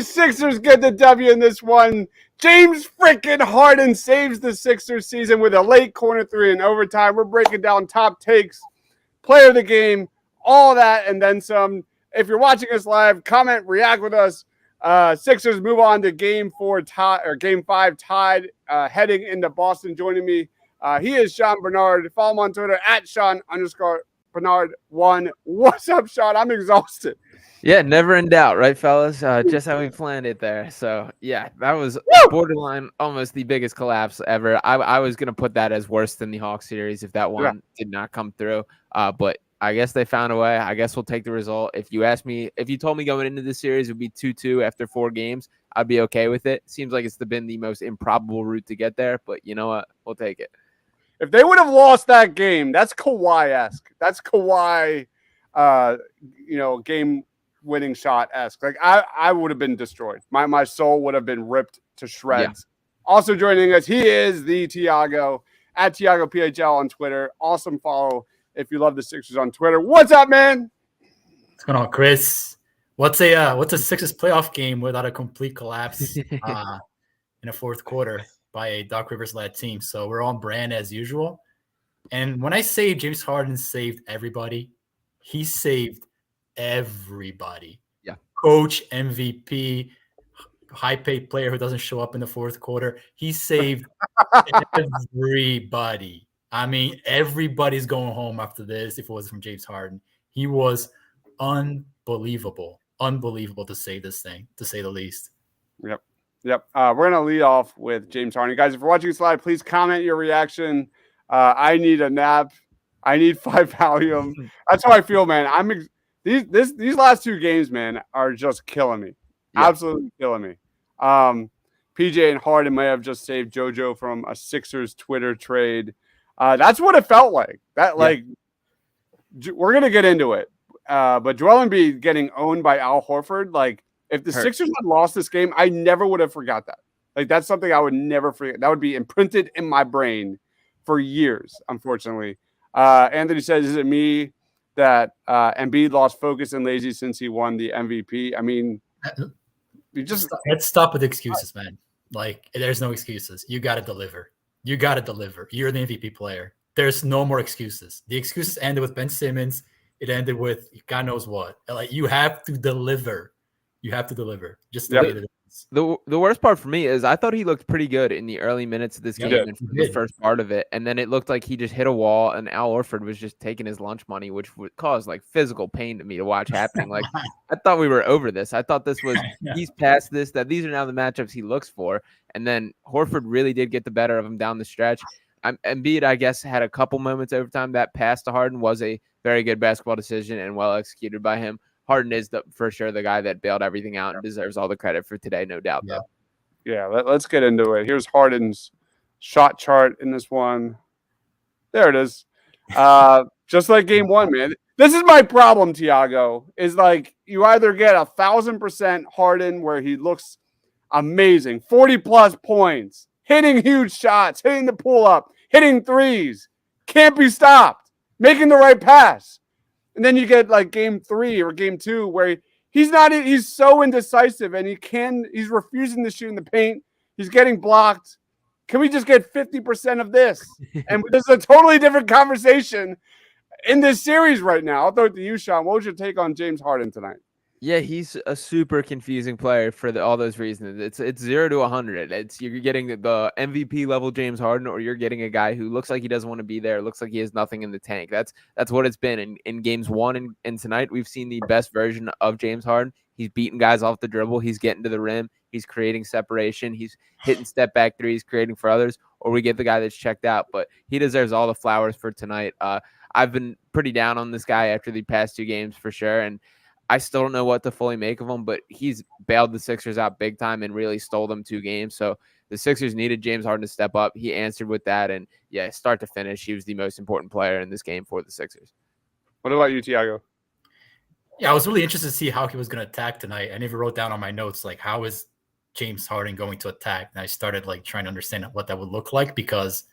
Sixers get the W in this one. James freaking Harden saves the Sixers season with a late corner three in overtime. We're breaking down top takes, player of the game, all that, and then some. If you're watching us live, comment, react with us. Sixers move on to game 5 tied, heading into Boston. Joining me, he is Sean Bernard. Follow him on Twitter at Sean_Bernard1. What's up, Sean? I'm exhausted. Yeah, never in doubt, right, fellas? Just how we planned it there. So, yeah, that was borderline almost the biggest collapse ever. I was going to put that as worse than the Hawks series if that one did not come through. But I guess they found a way. I guess we'll take the result. If you told me going into this series it would be 2-2 after 4 games, I'd be okay with it. Seems like it's been the most improbable route to get there, but you know what? We'll take it. If they would have lost that game, that's Kawhi-esque. That's Kawhi, game winning shot-esque. Like I would have been destroyed. My soul would have been ripped to shreds. Yeah. Also joining us, he is the Tiago at TiagoPHL on Twitter. Awesome follow if you love the Sixers on Twitter. What's up, man? What's going on, Chris? What's a Sixers playoff game without a complete collapse in a fourth quarter by a Doc Rivers-led team? So we're on brand as usual. And when I say James Harden saved everybody, he saved everybody. Yeah. Coach, MVP, high-paid player who doesn't show up in the fourth quarter. He saved everybody. I mean, everybody's going home after this if it wasn't from James Harden. He was unbelievable to save this thing, to say the least. Yep. We're going to lead off with James Harden. Guys, if you're watching this live, please comment your reaction. I need a nap. I need 5 Valium. That's how I feel, man. These last 2 games, man, are just killing me. Yeah. Absolutely killing me. PJ and Harden may have just saved JoJo from a Sixers Twitter trade. That's what it felt like. We're gonna get into it. But Joel Embiid getting owned by Al Horford, like if the Sixers had lost this game, I never would have forgot that. Like that's something I would never forget. That would be imprinted in my brain for years. Unfortunately, Anthony says, "Is it me that Embiid lost focus and lazy since he won the MVP?" I mean, let's stop with excuses, man. Like there's no excuses. You got to deliver. You're the MVP player. There's no more excuses. The excuses ended with Ben Simmons. It ended with God knows what. Like you have to deliver. Just the way that it is. The worst part for me is I thought he looked pretty good in the early minutes of this game and the first part of it. And then it looked like he just hit a wall and Al Horford was just taking his lunch money, which would cause like physical pain to me to watch happening. Like I thought we were over this. I thought this was he's past this, that these are now the matchups he looks for. And then Horford really did get the better of him down the stretch. Embiid, I guess, had a couple moments over time. That pass to Harden was a very good basketball decision and well executed by him. Harden is for sure the guy that bailed everything out and deserves all the credit for today, no doubt. Yeah. Yeah, let's get into it. Here's Harden's shot chart in this one. There it is. Just like game 1, man. This is my problem, Tiago, is like you either get 1,000% Harden where he looks amazing, 40-plus points, hitting huge shots, hitting the pull-up, hitting threes, can't be stopped, making the right pass. And then you get like game 3 or game 2 where he's so indecisive and he's refusing to shoot in the paint. He's getting blocked. Can we just get 50% of this? And this is a totally different conversation in this series right now. I'll throw it to you, Sean. What was your take on James Harden tonight? Yeah, he's a super confusing player for all those reasons. It's 0 to 100. You're getting the MVP level James Harden, or you're getting a guy who looks like he doesn't want to be there. Looks like he has nothing in the tank. That's what it's been in games 1 and tonight. We've seen the best version of James Harden. He's beating guys off the dribble. He's getting to the rim. He's creating separation. He's hitting step back threes, creating for others. Or we get the guy that's checked out. But he deserves all the flowers for tonight. I've been pretty down on this guy after the past 2 games for sure, and I still don't know what to fully make of him, but he's bailed the Sixers out big time and really stole them 2 games. So the Sixers needed James Harden to step up. He answered with that, and yeah, start to finish, he was the most important player in this game for the Sixers. What about you, Tiago? Yeah, I was really interested to see how he was going to attack tonight. I even wrote down on my notes, like, how is James Harden going to attack? And I started like trying to understand what that would look like because,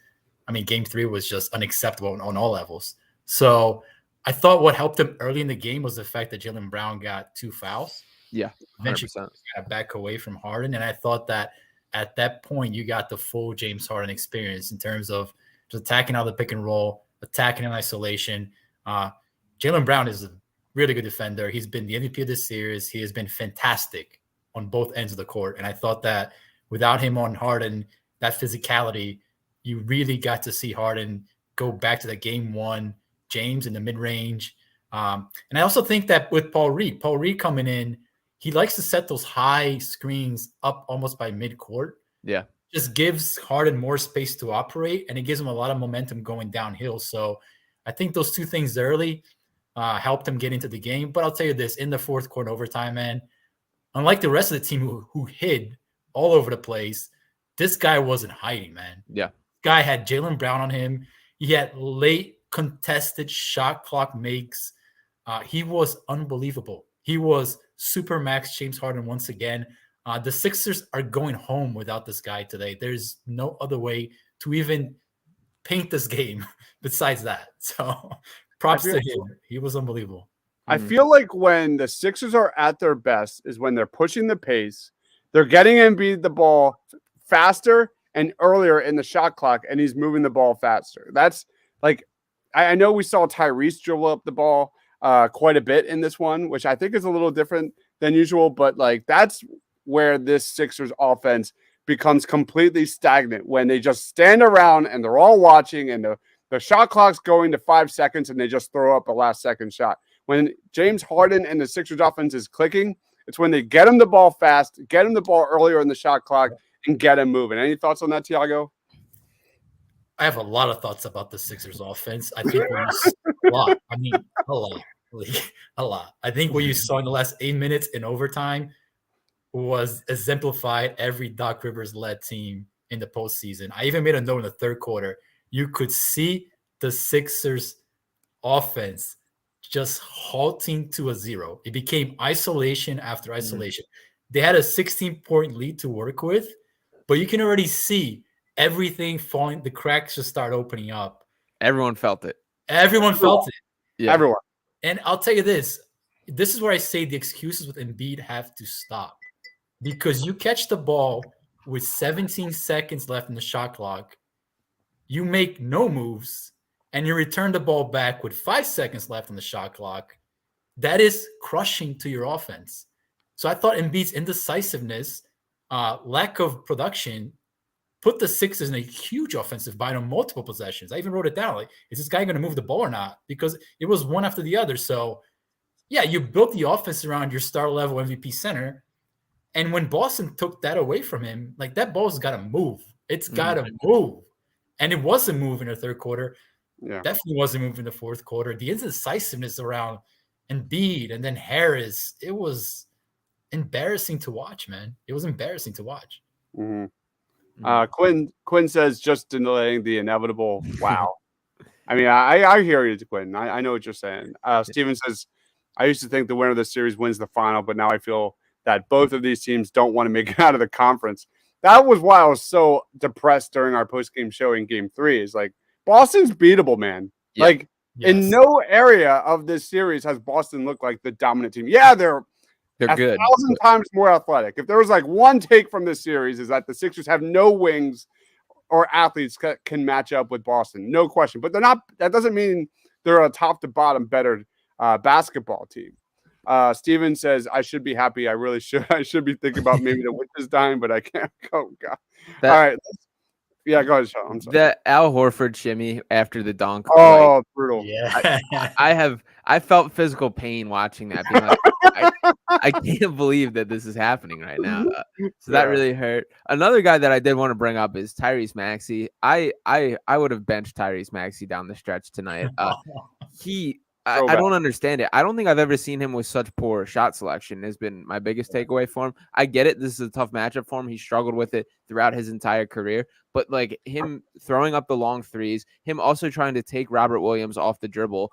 I mean, game 3 was just unacceptable on all levels. So I thought what helped him early in the game was the fact that Jaylen Brown got 2 fouls. Yeah, Eventually 100%. got back away from Harden. And I thought that at that point, you got the full James Harden experience in terms of just attacking out the pick and roll, attacking in isolation. Jaylen Brown is a really good defender. He's been the MVP of this series. He has been fantastic on both ends of the court. And I thought that without him on Harden, that physicality, you really got to see Harden go back to the game one, James in the mid-range. And I also think that with Paul Reed coming in, he likes to set those high screens up almost by mid-court. Yeah. Just gives Harden more space to operate, and it gives him a lot of momentum going downhill. So I think those two things early helped him get into the game. But I'll tell you this, in the fourth quarter overtime, man, unlike the rest of the team who hid all over the place, this guy wasn't hiding, man. Yeah. Guy had Jaylen Brown on him. He had late contested shot clock makes. He was unbelievable. He was super max James Harden once again. The Sixers are going home without this guy today. There's no other way to even paint this game besides that. So props to him. He was unbelievable. I feel like when the Sixers are at their best is when they're pushing the pace. They're getting Embiid the ball faster and earlier in the shot clock, and he's moving the ball faster. That's like, I know we saw Tyrese dribble up the ball quite a bit in this one, which I think is a little different than usual, but like that's where this Sixers offense becomes completely stagnant, when they just stand around and they're all watching and the shot clock's going to 5 seconds and they just throw up a last second shot. When James Harden and the Sixers offense is clicking, it's when they get him the ball fast, get him the ball earlier in the shot clock, and get him moving. Any thoughts on that, Tiago? I have a lot of thoughts about the Sixers offense. I think a lot. I mean, a lot. Like, a lot. I think what you saw in the last 8 minutes in overtime was exemplified every Doc Rivers-led team in the postseason. I even made a note in the third quarter. You could see the Sixers offense just halting to a zero. It became isolation after isolation. They had a 16-point lead to work with, but you can already see everything falling. The cracks just start opening up. Everyone felt it. Everyone felt it. Yeah. Everyone. And I'll tell you this. This is where I say the excuses with Embiid have to stop. Because you catch the ball with 17 seconds left in the shot clock, you make no moves, and you return the ball back with 5 seconds left on the shot clock. That is crushing to your offense. So I thought Embiid's indecisiveness, lack of production, put the Sixers in a huge offensive bind on multiple possessions. I even wrote it down. Like, is this guy going to move the ball or not? Because it was one after the other. So, yeah, you built the offense around your star-level MVP center. And when Boston took that away from him, like, that ball's got to move. It's got to move. And it wasn't moving in the third quarter. Yeah. Definitely wasn't moving in the fourth quarter. The indecisiveness around Embiid and then Harris, it was embarrassing to watch, man. It was embarrassing to watch. Quinn says just delaying the inevitable. Wow. I mean, I hear you, Quinn. I know what you're saying. Steven says, I used to think the winner of the series wins the final, but now I feel that both of these teams don't want to make it out of the conference. That was why I was so depressed during our post-game show in Game 3. Is like, Boston's beatable, man. Yeah. Like, in no area of this series has Boston looked like the dominant team. Yeah, they're good. 1,000 times more athletic. If there was like one take from this series, is that the Sixers have no wings or athletes can match up with Boston. No question. But they're not. That doesn't mean they're a top to bottom better basketball team. Steven says, I should be happy. I really should. I should be thinking about maybe the witch is dying, but I can't. Oh, God. All right. Yeah, go ahead, Sean. I'm sorry. The Al Horford shimmy after the dunk. Oh, like, brutal. Yeah. I felt physical pain watching that. Being like, I can't believe that this is happening right now. So that really hurt. Another guy that I did want to bring up is Tyrese Maxey. I would have benched Tyrese Maxey down the stretch tonight. I don't understand it. I don't think I've ever seen him with such poor shot selection. Has been my biggest takeaway for him. I get it. This is a tough matchup for him. He struggled with it throughout his entire career. But like him throwing up the long threes, him also trying to take Robert Williams off the dribble,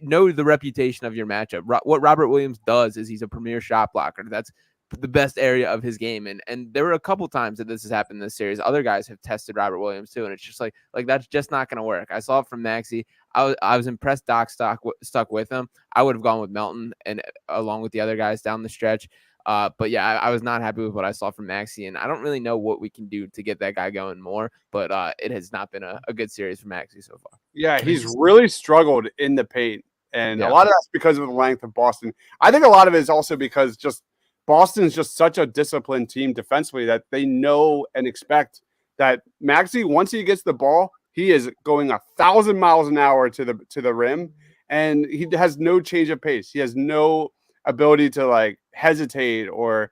know the reputation of your matchup. What Robert Williams does is he's a premier shot blocker. That's the best area of his game. And there were a couple times that this has happened in this series. Other guys have tested Robert Williams too, and it's just like that's just not going to work. I saw it from Maxey. I was impressed Doc stuck with him. I would have gone with Melton and along with the other guys down the stretch. But yeah, I was not happy with what I saw from Maxey, and I don't really know what we can do to get that guy going more, but it has not been a good series for Maxey so far. Yeah, he's really struggled in the paint, and a lot of that's because of the length of Boston. I think a lot of it is also because just Boston's just such a disciplined team defensively that they know and expect that Maxey, once he gets the ball, he is going 1,000 miles an hour to the rim, and he has no change of pace. He has no ability to like hesitate or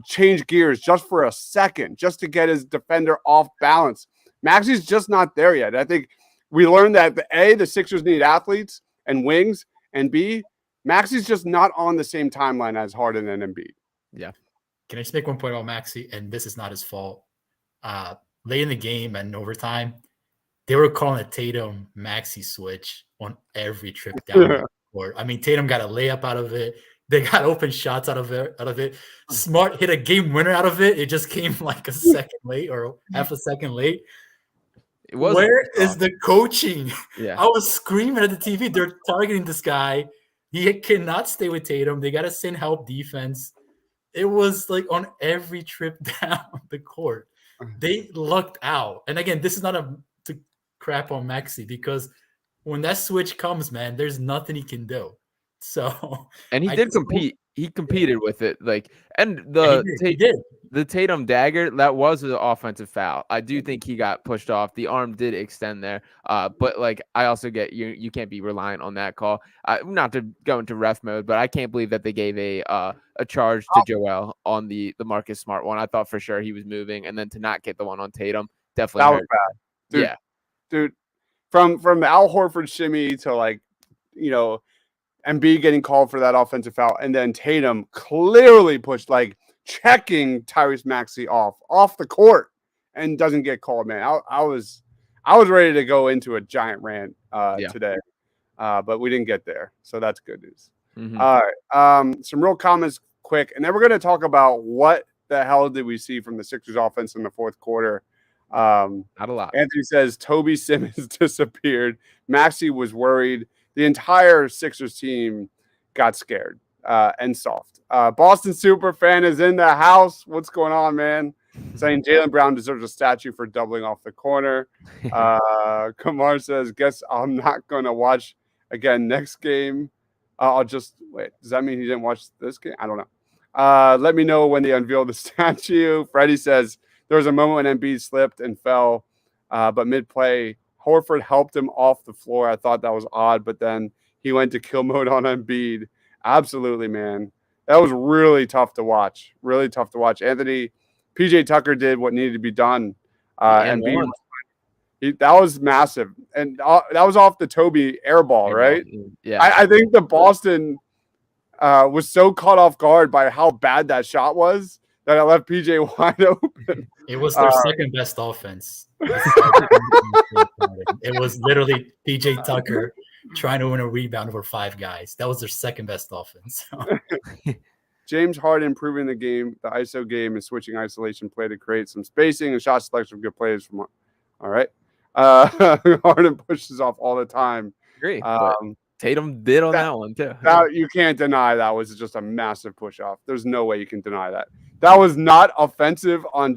change gears just for a second, just to get his defender off balance. Maxey's just not there yet. I think we learned that the Sixers need athletes and wings, and B, Maxey's just not on the same timeline as Harden and Embiid. Yeah. Can I just make one point about Maxey? And this is not his fault. Late in the game and overtime, they were calling a Tatum Maxey switch on every trip down the court. I mean, Tatum got a layup out of it. They got open shots out of it. Smart hit a game winner out of it. It just came like a second late or half a second late. Where is the coaching? Yeah. I was screaming at the TV. They're targeting this guy. He cannot stay with Tatum. They got to send help defense. It was like on every trip down the court. They lucked out. And again, this is not to crap on Maxey, because when that switch comes, man, there's nothing he can do. So, and he did compete. He competed with it, and the Tatum dagger, that was an offensive foul. I do think he got pushed off. The arm did extend there, but I also get you can't be reliant on that call. Not to go into ref mode, but I can't believe that they gave a charge to Joel on the Marcus Smart one. I thought for sure he was moving, and then to not get the one on Tatum definitely that hurt. was bad. Dude, dude, from Al Horford shimmy to Embiid getting called for that offensive foul, and then Tatum clearly pushed, checking Tyrese Maxey off the court, and doesn't get called. Man, I was ready to go into a giant rant today, but we didn't get there, so that's good news. Mm-hmm. All right, some real comments quick, and then we're going to talk about what the hell did we see from the Sixers offense in the fourth quarter. Not a lot. Anthony says Toby Simmons disappeared. Maxey was worried. The entire Sixers team got scared and soft. Boston Superfan is in the house. What's going on, man? Saying Jaylen Brown deserves a statue for doubling off the corner. Kamar says, guess I'm not going to watch again next game. I'll just wait. Does that mean he didn't watch this game? I don't know. Let me know when they unveil the statue. Freddie says there was a moment when Embiid slipped and fell, but mid-play, Horford helped him off the floor. I thought that was odd, but then he went to kill mode on Embiid. Absolutely, man. That was really tough to watch. Really tough to watch. Anthony, PJ Tucker did what needed to be done. Embiid, that was massive. And that was off the Toby air ball, right? Yeah. I think the Boston was so caught off guard by how bad that shot was that I left PJ wide open. It was their second best offense. It was literally PJ Tucker trying to win a rebound over 5 guys. That was their second best offense. James Harden improving the game, the ISO game, and switching isolation play to create some spacing and shot selection for good plays. All right. Harden pushes off all the time. Agree. Tatum did on that one too. You can't deny that was just a massive push off. There's no way you can deny that. That was not offensive on.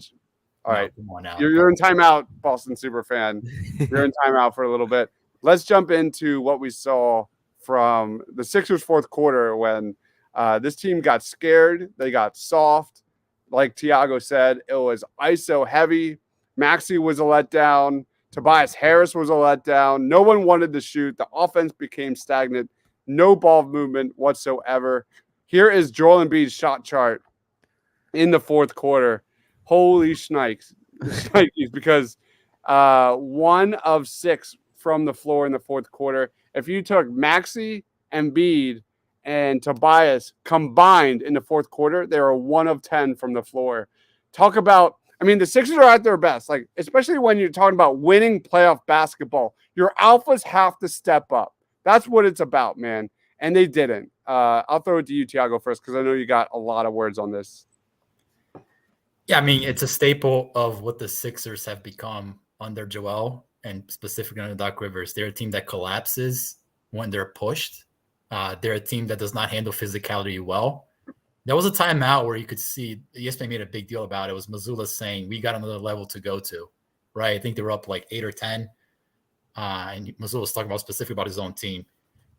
All right, you're in timeout, Boston Superfan. You're in timeout for a little bit. Let's jump into what we saw from the Sixers' fourth quarter when this team got scared. They got soft. Like Tiago said, it was ISO heavy. Maxey was a letdown. Tobias Harris was a letdown. No one wanted to shoot. The offense became stagnant. No ball movement whatsoever. Here is Joel Embiid's shot chart in the fourth quarter. Holy shnikes, because 1 of 6 from the floor in the fourth quarter. If you took Maxey, Embiid, and Tobias combined in the fourth quarter, they were 1 of 10 from the floor. Talk about, the Sixers are at their best, especially when you're talking about winning playoff basketball. Your alphas have to step up. That's what it's about, man. And they didn't. I'll throw it to you, Tiago, first because I know you got a lot of words on this. Yeah, I mean, it's a staple of what the Sixers have become under Joel and specifically under Doc Rivers. They're a team that collapses when they're pushed. They're a team that does not handle physicality well. There was a timeout where you could see ESPN made a big deal about it. It was Missoula saying, we got another level to go to, right? I think they were up like 8 or 10. And Missoula was talking about specifically about his own team.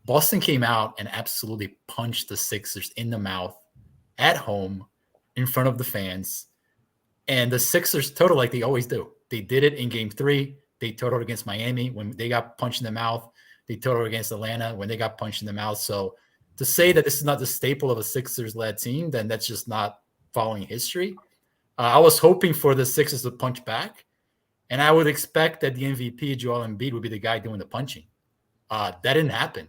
Boston came out and absolutely punched the Sixers in the mouth at home in front of the fans. And the Sixers totaled like they always do. They did it in game 3. They totaled against Miami when they got punched in the mouth. They totaled against Atlanta when they got punched in the mouth. So to say that this is not the staple of a Sixers-led team, then that's just not following history. I was hoping for the Sixers to punch back, and I would expect that the MVP, Joel Embiid, would be the guy doing the punching. That didn't happen.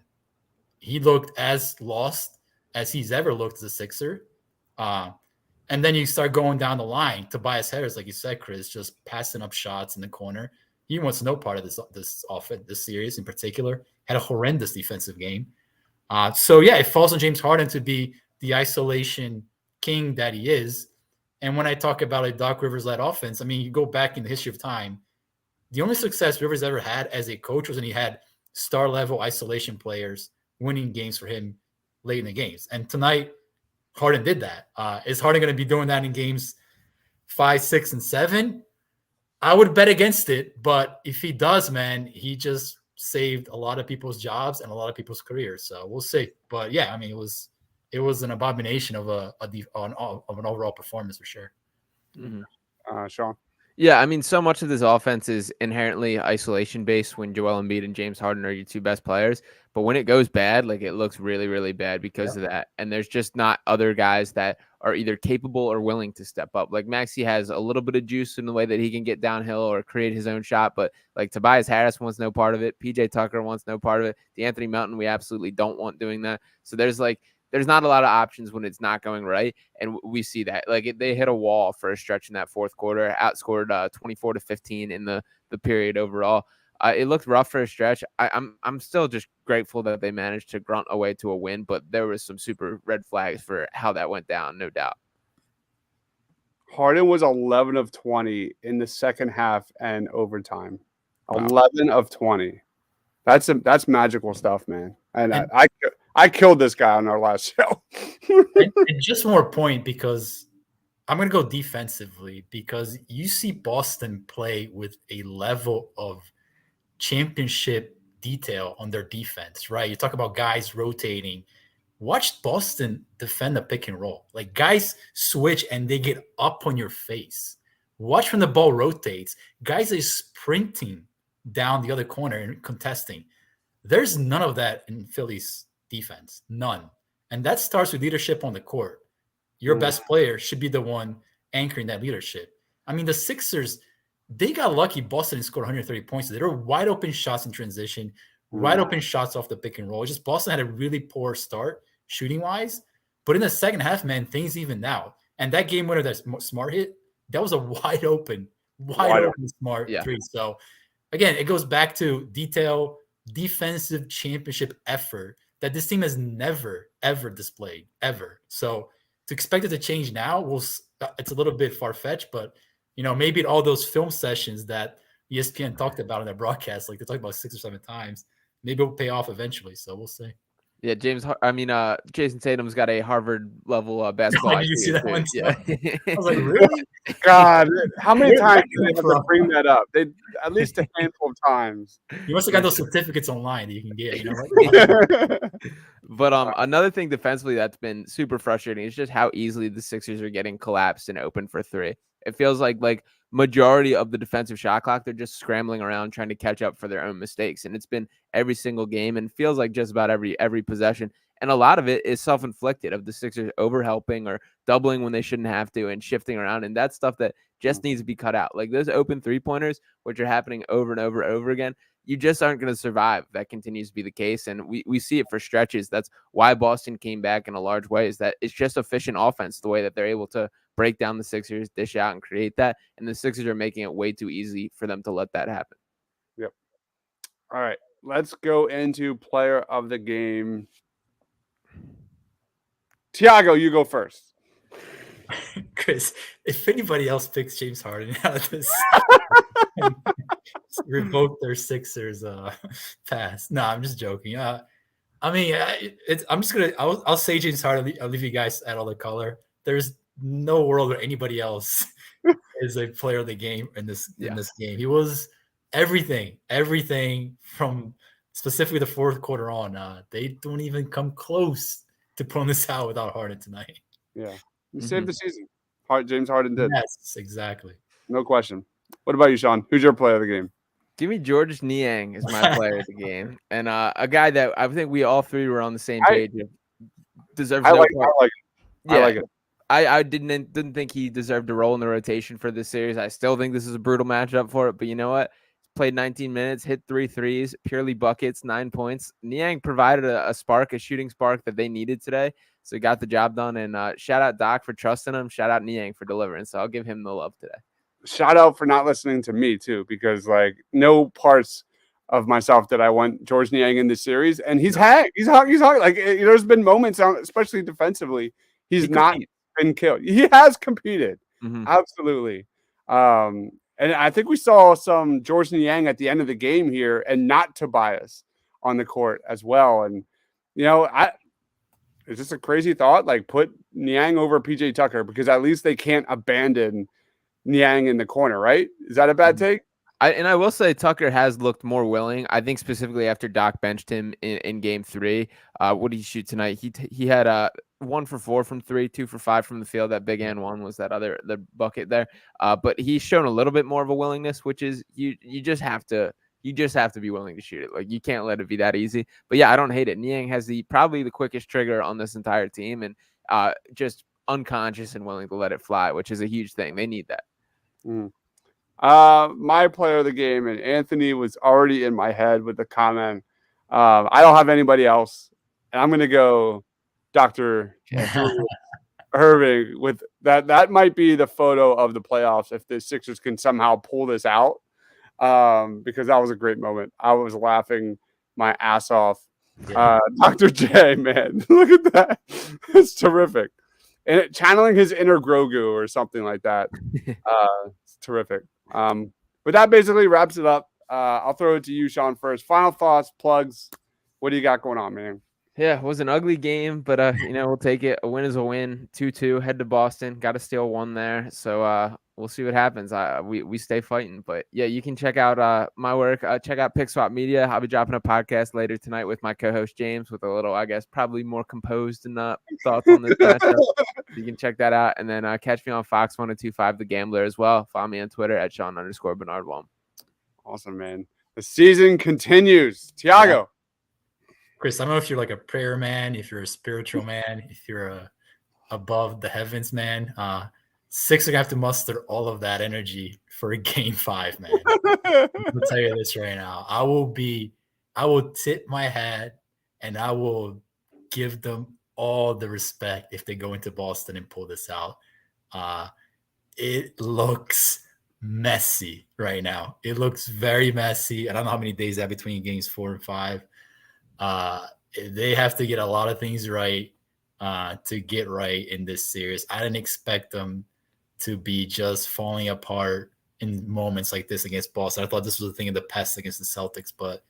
He looked as lost as he's ever looked as a Sixer. And then you start going down the line. Tobias Harris, like you said, Chris, just passing up shots in the corner. He wants no part of this offense, this series in particular. Had a horrendous defensive game. So yeah, it falls on James Harden to be the isolation king that he is. And when I talk about a Doc Rivers-led offense, I mean, you go back in the history of time, the only success Rivers ever had as a coach was when he had star-level isolation players winning games for him late in the games. And tonight, Harden did that. Is Harden going to be doing that in games 5, 6, and 7? I would bet against it, but if he does, man, he just saved a lot of people's jobs and a lot of people's careers. So we'll see. But yeah, I mean, it was an abomination of an overall performance for sure. Mm-hmm. Sean. Yeah, I mean, so much of this offense is inherently isolation based when Joel Embiid and James Harden are your two best players. But when it goes bad, like it looks really, really bad because of that. And there's just not other guys that are either capable or willing to step up. Like Maxey has a little bit of juice in the way that he can get downhill or create his own shot. But like Tobias Harris wants no part of it. PJ Tucker wants no part of it. DeAnthony Melton, we absolutely don't want doing that. So there's not a lot of options when it's not going right. And we see that they hit a wall for a stretch in that fourth quarter, outscored 24-15 in the period overall. It looked rough for a stretch. I'm still just grateful that they managed to grunt away to a win, but there was some super red flags for how that went down, no doubt. Harden was 11 of 20 in the second half and overtime. Wow. 11 of 20. That's magical stuff, man. And I killed this guy on our last show. and just one more point, because I'm going to go defensively, because you see Boston play with a level of championship detail on their defense, right? You talk about guys rotating. Watch Boston defend the pick and roll. Like guys switch and they get up on your face. Watch when the ball rotates. Guys are sprinting down the other corner and contesting. There's none of that in Philly's defense. None. And that starts with leadership on the court. Your best player should be the one anchoring that leadership. I mean, the Sixers, they got lucky. Boston scored 130 points. There were wide open shots in transition, wide open shots off the pick and roll. It's just Boston had a really poor start shooting-wise. But in the second half, man, things evened out. And that game winner that Smart hit, that was a wide open Smart three. So, again, it goes back to detail, defensive championship effort that this team has never, ever displayed, ever. So to expect it to change now, it's a little bit far-fetched, but, maybe all those film sessions that ESPN talked about in their broadcast, like they talked about 6 or 7 times, maybe it'll pay off eventually. So we'll see. Yeah, Jason Tatum's got a Harvard level basketball. Did you see that one? Yeah. I was like, really? God, how many times did they have to bring that up? They at least a handful of times. You must have got those certificates online that you can get. But another thing defensively that's been super frustrating is just how easily the Sixers are getting collapsed and open for three. It feels like majority of the defensive shot clock, they're just scrambling around trying to catch up for their own mistakes. And it's been every single game and feels like just about every possession. And a lot of it is self-inflicted of the Sixers overhelping or doubling when they shouldn't have to and shifting around. And that's stuff that just needs to be cut out. Like those open three-pointers, which are happening over and over again, you just aren't going to survive. That continues to be the case. And we see it for stretches. That's why Boston came back in a large way, is that it's just efficient offense, the way that they're able to break down the Sixers, dish out, and create that. And the Sixers are making it way too easy for them to let that happen. Yep. All right. Let's go into player of the game. Tiago, you go first. Chris, if anybody else picks James Harden out of this, revoke their Sixers pass. No, I'm just joking. I mean, I'm just gonna. I'll say James Harden. I'll leave you guys at all the color. There's no world where anybody else is a player of the game in this game. He was everything from specifically the fourth quarter on. They don't even come close to pulling this out without Harden tonight. Yeah, he saved the season. James Harden did. Yes, exactly. No question. What about you, Sean? Who's your player of the game? Give me George Niang as my player of the game, and a guy that I think we all three were on the same page. Deserves. I like it. Yeah. I like it. I didn't think he deserved a role in the rotation for this series. I still think this is a brutal matchup for it, but you know what? Played 19 minutes, hit 3 threes, purely buckets, 9 points. Niang provided a spark, a shooting spark that they needed today, so he got the job done. And shout out Doc for trusting him. Shout out Niang for delivering. So I'll give him the love today. Shout out for not listening to me too, because like no parts of myself that I want George Niang in this series, and he's hung. Like there's been moments, especially defensively, he's not been killed. He has competed, absolutely. And I think we saw some George Niang at the end of the game here, and not Tobias on the court as well. And you know, is this a crazy thought? Like put Niang over PJ Tucker because at least they can't abandon Niang in the corner, right? Is that a bad take? I will say Tucker has looked more willing. I think specifically after Doc benched him in game 3. What did he shoot tonight? He had 1 for 4 from 3, 2 for 5 from the field. That big and one was the bucket there. But he's shown a little bit more of a willingness, which is you just have to be willing to shoot it. Like you can't let it be that easy. But yeah, I don't hate it. Niang has probably the quickest trigger on this entire team, and just unconscious and willing to let it fly, which is a huge thing. They need that. My player of the game, and Anthony was already in my head with the comment. I don't have anybody else, and I'm going to go Dr. Irving with that. That might be the photo of the playoffs if the Sixers can somehow pull this out, because that was a great moment. I was laughing my ass off. Dr. J, man, look at that. It's terrific. And channeling his inner Grogu or something like that. It's terrific. But that basically wraps it up. I'll throw it to you, Sean, first. Final thoughts, plugs. What do you got going on, man? Yeah, it was an ugly game, but we'll take it. A win is a win. 2-2, head to Boston. Got to steal 1 there. So we'll see what happens. We stay fighting. But yeah, you can check out my work. Check out Pick Swap Media. I'll be dropping a podcast later tonight with my co-host James with a little, I guess, probably more composed and thoughts on this matchup. You can check that out. And then catch me on Fox 1025 The Gambler as well. Follow me on Twitter at Sean_Bernard1. Awesome, man. The season continues. Tiago. Yeah. Chris, I don't know if you're like a prayer man, if you're a spiritual man, if you're a above the heavens man. Six are gonna have to muster all of that energy for a game 5, man. I'll tell you this right now. I will tip my hat and I will give them all the respect if they go into Boston and pull this out. It looks messy right now. It looks very messy. I don't know how many days they have between games 4 and 5. They have to get a lot of things right to get right in this series. I didn't expect them to be just falling apart in moments like this against Boston. I thought this was a thing of the past against the Celtics, but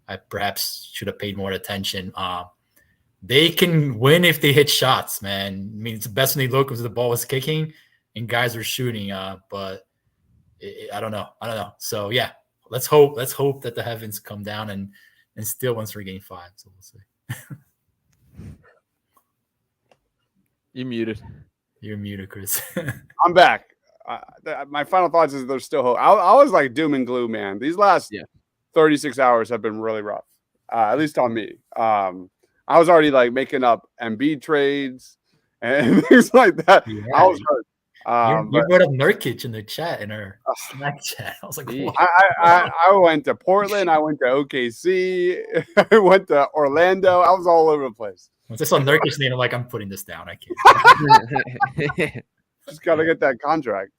I perhaps should have paid more attention. They can win if they hit shots, man. I mean, it's the best when they look because the ball was kicking and guys were shooting, but I don't know. So yeah, let's hope that the heavens come down and still wins for game 5. So we'll see. You're muted. You're muted, Chris. I'm back. My final thoughts is there's still hope. I was like doom and gloom, man. These last 36 hours have been really rough, at least on me. I was already like making up Embiid trades and things like that. Yeah. I was hurt. You brought up Nurkic in the chat, in our Slack chat. I was like, what? I went to Portland. I went to OKC. I went to Orlando. I was all over the place. Once I saw Nurkic's name, I'm like, I'm putting this down. I can't. Just got to get that contract.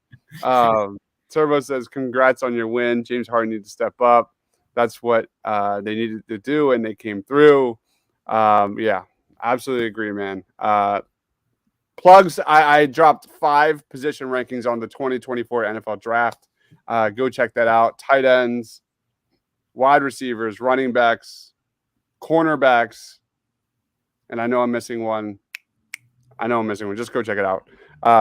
Turbo says, congrats on your win. James Harden needed to step up. That's what they needed to do, and they came through. Yeah, absolutely agree, man. Plugs, I dropped 5 position rankings on the 2024 NFL draft. Go check that out. Tight ends, wide receivers, running backs, cornerbacks, and I know I'm missing one. Just go check it out.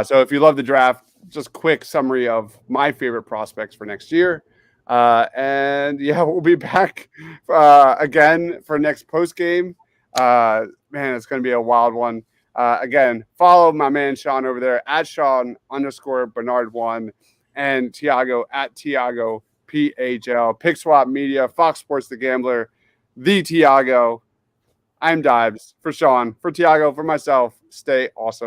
So if you love the draft, just quick summary of my favorite prospects for next year. And yeah, we'll be back again for next post game. Man, it's going to be a wild one. Again, follow my man Sean over there at Sean_Bernard1 and Tiago at Tiago PHL. Pick Swap Media, Fox Sports The Gambler, the Tiago. I'm Dives for Sean, for Tiago, for myself. Stay awesome.